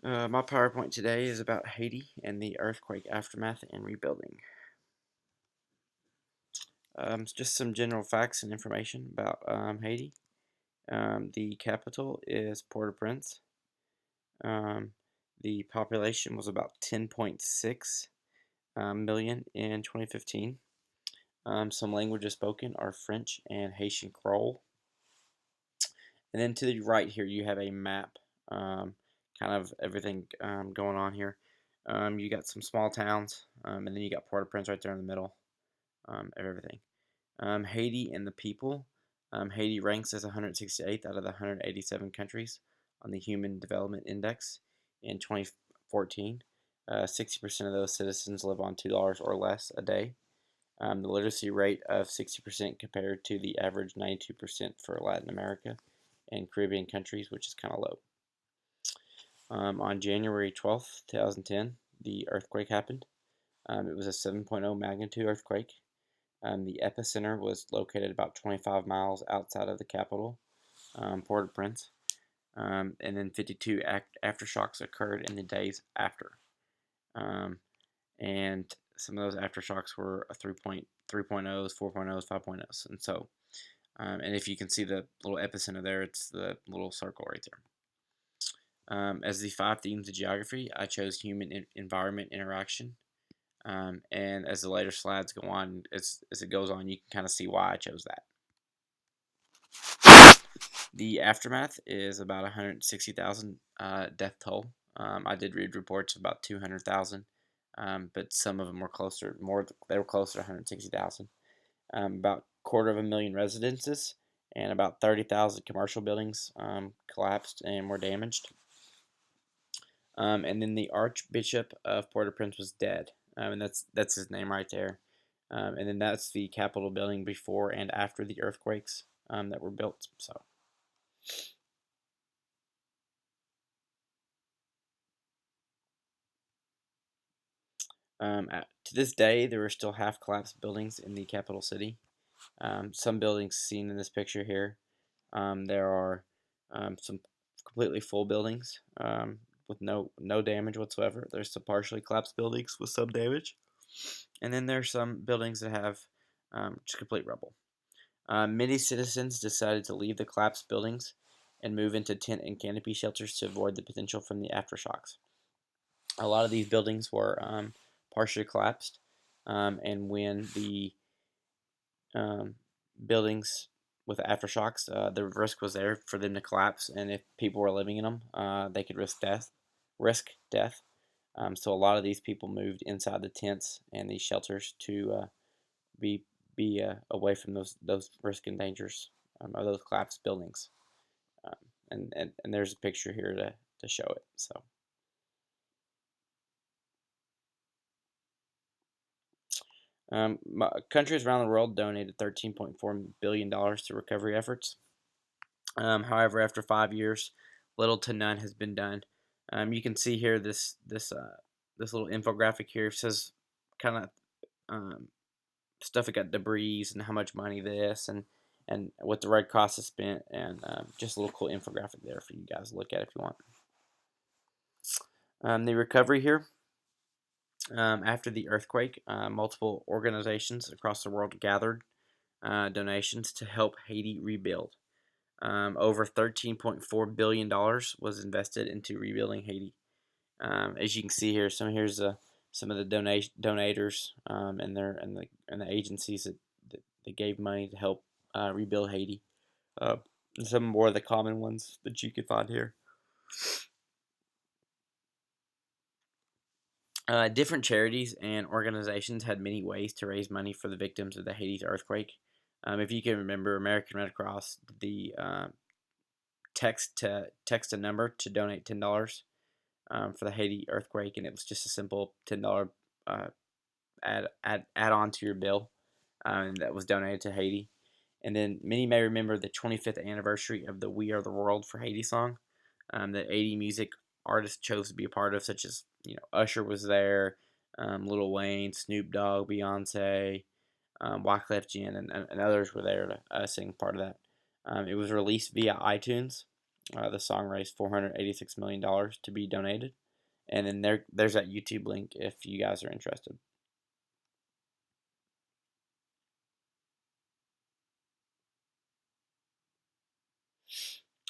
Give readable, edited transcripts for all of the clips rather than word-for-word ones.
My PowerPoint today is about Haiti and the earthquake aftermath and rebuilding. Just some general facts and information about Haiti. The capital is Port-au-Prince. Um, the population was about 10.6 million in 2015. Some languages spoken are French and Haitian Creole. And then to the right here, you have a map, kind of everything going on here. You got some small towns, and then you got Port-au-Prince right there in the middle of everything. Haiti and the people. Haiti ranks as 168th out of the 187 countries on the Human Development Index in 2014. 60% of those citizens live on $2 or less a day. The literacy rate of 60% compared to the average 92% for Latin America and Caribbean countries, which is kind of low. On January 12th, 2010, the earthquake happened. It was a 7.0 magnitude earthquake. The epicenter was located about 25 miles outside of the capital, Port-au-Prince, and then 52 aftershocks occurred in the days after. And some of those aftershocks were 3.0s, 4.0s, 5.0s, and so. And if you can see the little epicenter there, it's the little circle right there. As the 5 themes of geography, I chose human environment interaction. And as the later slides go on, as it goes on, you can kind of see why I chose that. The aftermath is about 160,000 death toll. I did read reports of about 200,000, but some of them were closer. They were closer to 160,000. About 250,000 residences and about 30,000 commercial buildings collapsed and were damaged. And then the Archbishop of Port-au-Prince was dead, and that's his name right there. And then that's the Capitol building before and after the earthquakes that were built. So. To this day, there are still half-collapsed buildings in the capital city. Some buildings seen in this picture here. There are some completely full buildings with no damage whatsoever. There's some partially collapsed buildings with some damage, and then there's some buildings that have just complete rubble. Many citizens decided to leave the collapsed buildings and move into tent and canopy shelters to avoid the potential from the aftershocks. A lot of these buildings were partially collapsed, and when the um, buildings with aftershocks, the risk was there for them to collapse, and if people were living in them, they could risk death. So a lot of these people moved inside the tents and these shelters to be away from those risk and dangers of those collapsed buildings. Um, and there's a picture here to show it. So. Countries around the world donated $13.4 billion to recovery efforts. However, after 5 years, little to none has been done. You can see here this little infographic here says kind of stuff that got debris and how much money this and what the Red Cross has spent, and just a little cool infographic there for you guys to look at if you want. The recovery here. After the earthquake, multiple organizations across the world gathered donations to help Haiti rebuild. Over $13.4 billion was invested into rebuilding Haiti. As you can see here, here's some of the donators and the agencies that gave money to help rebuild Haiti. And some more of the common ones that you could find here. Different charities and organizations had many ways to raise money for the victims of the Haiti earthquake. If you can remember, American Red Cross did the text a number to donate $10 for the Haiti earthquake, and it was just a simple $10 add on to your bill, and that was donated to Haiti. And then many may remember the 25th anniversary of the "We Are the World" for Haiti song that 80 music artists chose to be a part of, such as Usher was there, Lil Wayne, Snoop Dogg, Beyonce, Wyclef Jean, and others were there to sing part of that. It was released via iTunes The song raised $486 million to be donated. And then there's that YouTube link if you guys are interested.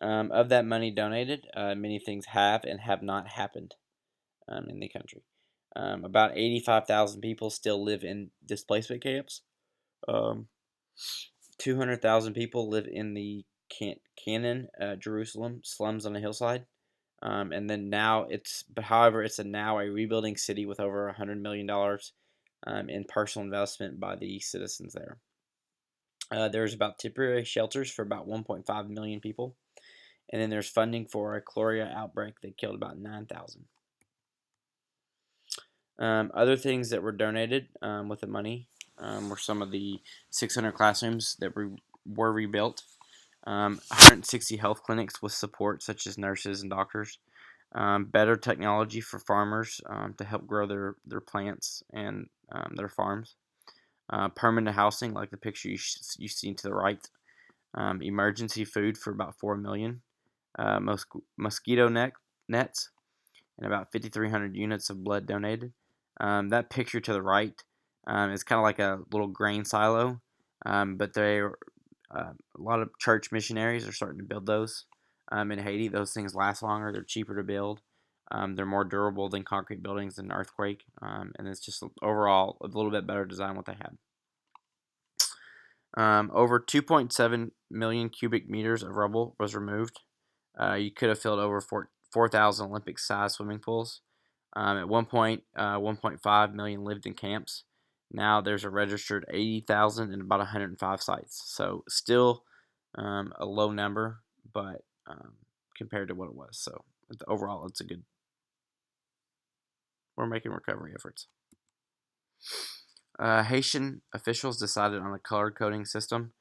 Of that money donated, many things have and have not happened in the country. About 85,000 people still live in displacement camps. Um, 200,000 people live in the Canaan, Jerusalem slums on a hillside. And then now however, it's now a rebuilding city with over $100 million in personal investment by the citizens there. There's about temporary shelters for about 1.5 million people. And then there's funding for a cholera outbreak that killed about 9,000. Other things that were donated with the money were some of the 600 classrooms that were rebuilt, 160 health clinics with support such as nurses and doctors, better technology for farmers to help grow their plants and their farms, permanent housing like the picture you see to the right, emergency food for about 4 million, mosquito nets, and about 5,300 units of blood donated. That picture to the right is kind of like a little grain silo, but a lot of church missionaries are starting to build those in Haiti. Those things last longer. They're cheaper to build. They're more durable than concrete buildings in an earthquake, and it's just overall a little bit better design what they had. Over 2.7 million cubic meters of rubble was removed. You could have filled over 4,000 Olympic-sized swimming pools. At one point, 1.5 million lived in camps. Now there's a registered 80,000 and about 105 sites. So still a low number, but compared to what it was. So overall, it's a good. We're making recovery efforts. Haitian officials decided on a color coding system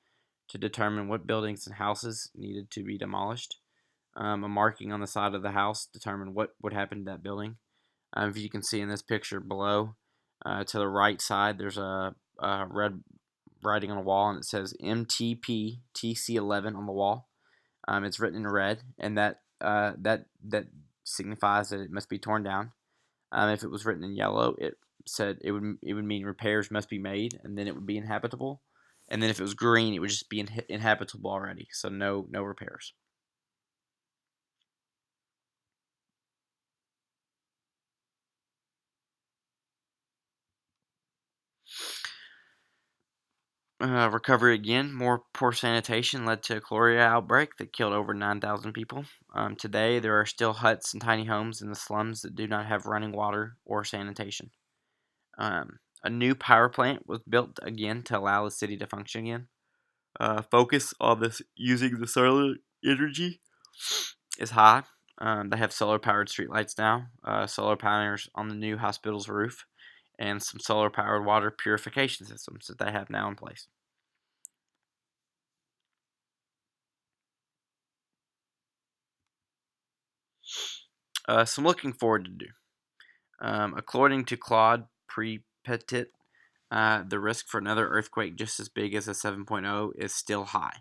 to determine what buildings and houses needed to be demolished. A marking on the side of the house determined what would happen to that building. If you can see in this picture below, to the right side, there's a red writing on a wall, and it says MTP TC11 on the wall. It's written in red, and that signifies that it must be torn down. If it was written in yellow, it said it would mean repairs must be made, and then it would be inhabitable. And then if it was green, it would just be inhabitable already, so no repairs. Recovery again. More poor sanitation led to a cholera outbreak that killed over 9,000 people. Today, there are still huts and tiny homes in the slums that do not have running water or sanitation. A new power plant was built again to allow the city to function again. Focus on this using the solar energy is high. They have solar-powered streetlights now, solar panels on the new hospital's roof, and some solar-powered water purification systems that they have now in place. Some looking forward to do. According to Claude Petit, the risk for another earthquake just as big as a 7.0 is still high.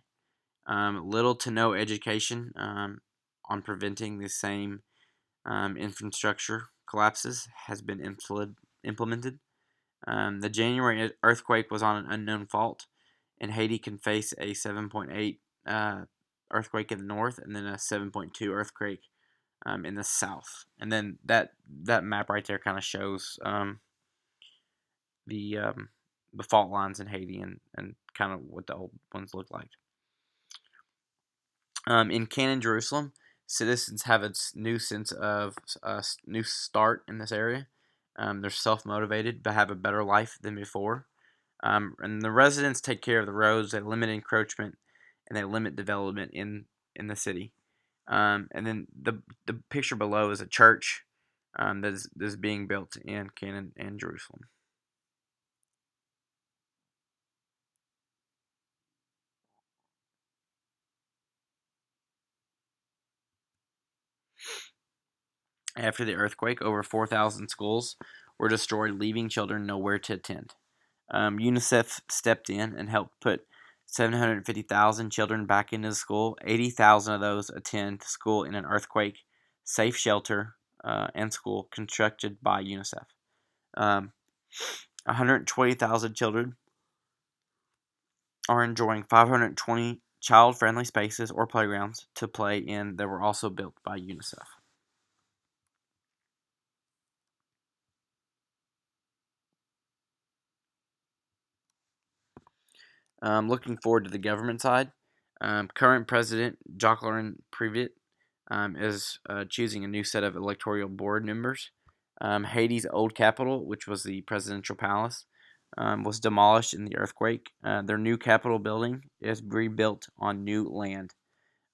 Little to no education on preventing the same infrastructure collapses has been implemented. The January earthquake was on an unknown fault, and Haiti can face a 7.8 earthquake in the north and then a 7.2 earthquake in the south. And then that map right there kind of shows the fault lines in Haiti and kind of what the old ones look like. In Canaan, Jerusalem, citizens have a new sense of a new start in this area. They're self-motivated to have a better life than before. And the residents take care of the roads, they limit encroachment, and they limit development in the city. And then the picture below is a church that is being built in Canaan and Jerusalem. After the earthquake, over 4,000 schools were destroyed, leaving children nowhere to attend. UNICEF stepped in and helped put 750,000 children back into school. 80,000 of those attend school in an earthquake safe shelter and school constructed by UNICEF. 120,000 children are enjoying 520 child-friendly spaces or playgrounds to play in that were also built by UNICEF. Looking forward to the government side, current President Jacqueline Prévert is choosing a new set of electoral board members. Haiti's old capital, which was the presidential palace, was demolished in the earthquake. Their new Capitol building is rebuilt on new land.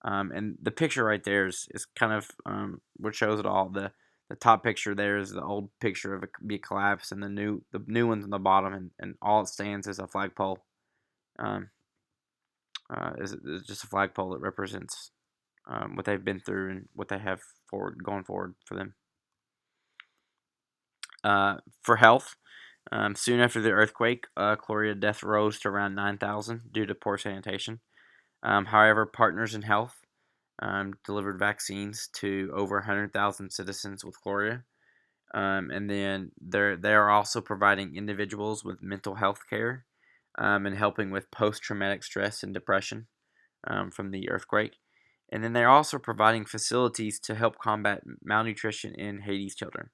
And the picture right there is kind of what shows it all. The top picture there is the old picture of a collapse, and the new one's on the bottom, and all it stands is a flagpole. Um, is just a flagpole that represents what they've been through and what they have going forward for them. For health, soon after the earthquake, Cloria death rose to around 9,000 due to poor sanitation. However, Partners in Health delivered vaccines to over 100,000 citizens with Cloria. And then they are also providing individuals with mental health care and helping with post-traumatic stress and depression from the earthquake. And then they're also providing facilities to help combat malnutrition in Haiti's children.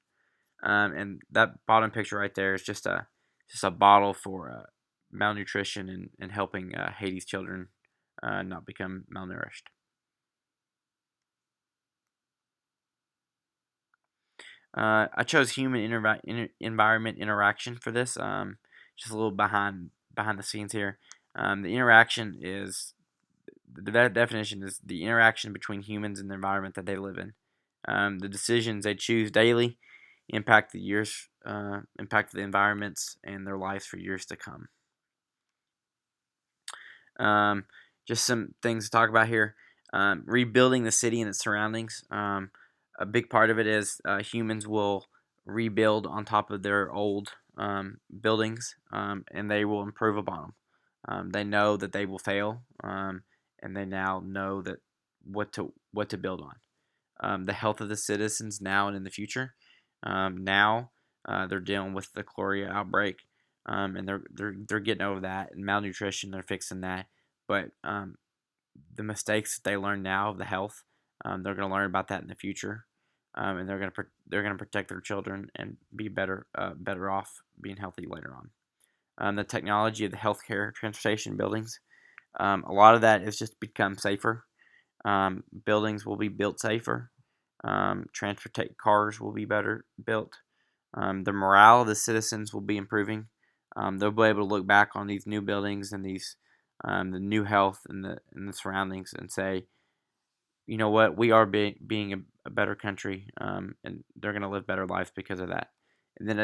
And that bottom picture right there is just a bottle for malnutrition and helping Haiti's children not become malnourished. I chose human environment interaction for this. Just a little behind the scenes here. The interaction is the definition is the interaction between humans and the environment that they live in. The decisions they choose daily impact impact the environments and their lives for years to come. Just some things to talk about here. Rebuilding the city and its surroundings. A big part of it is humans will rebuild on top of their old buildings, and they will improve upon them. They know that they will fail, and they now know that what to build on. The health of the citizens now and in the future. Now they're dealing with the cholera outbreak, and they're getting over that, and malnutrition. They're fixing that, but the mistakes that they learn now of the health, they're going to learn about that in the future, and they're going to protect their children and be better off being healthy later on. The technology of the healthcare, transportation, buildings. A lot of that is just become safer. Buildings will be built safer. Cars will be better built. The morale of the citizens will be improving. They'll be able to look back on these new buildings and the new health and the surroundings and say, you know what, we are being a better country, and they're going to live better lives because of that. And then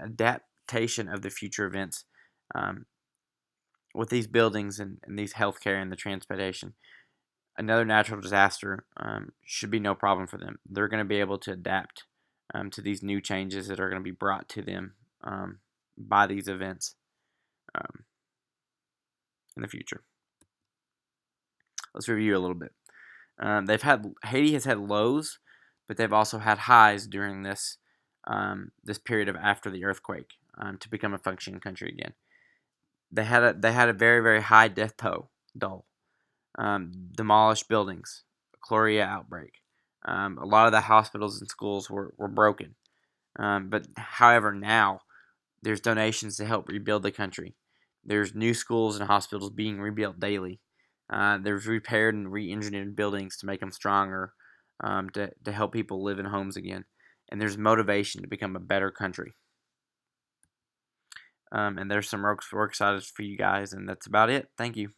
adaptation of the future events with these buildings and these healthcare and the transportation. Another natural disaster should be no problem for them. They're going to be able to adapt to these new changes that are going to be brought to them by these events in the future. Let's review a little bit. Haiti has had lows, but they've also had highs during this period of after the earthquake to become a functioning country again. They had a very, very high death toll, demolished buildings, cholera outbreak. A lot of the hospitals and schools were broken. But however, now there's donations to help rebuild the country. There's new schools and hospitals being rebuilt daily. There's repaired and re-engineered buildings to make them stronger, to help people live in homes again. And there's motivation to become a better country. And there's some work excited for you guys, and that's about it. Thank you.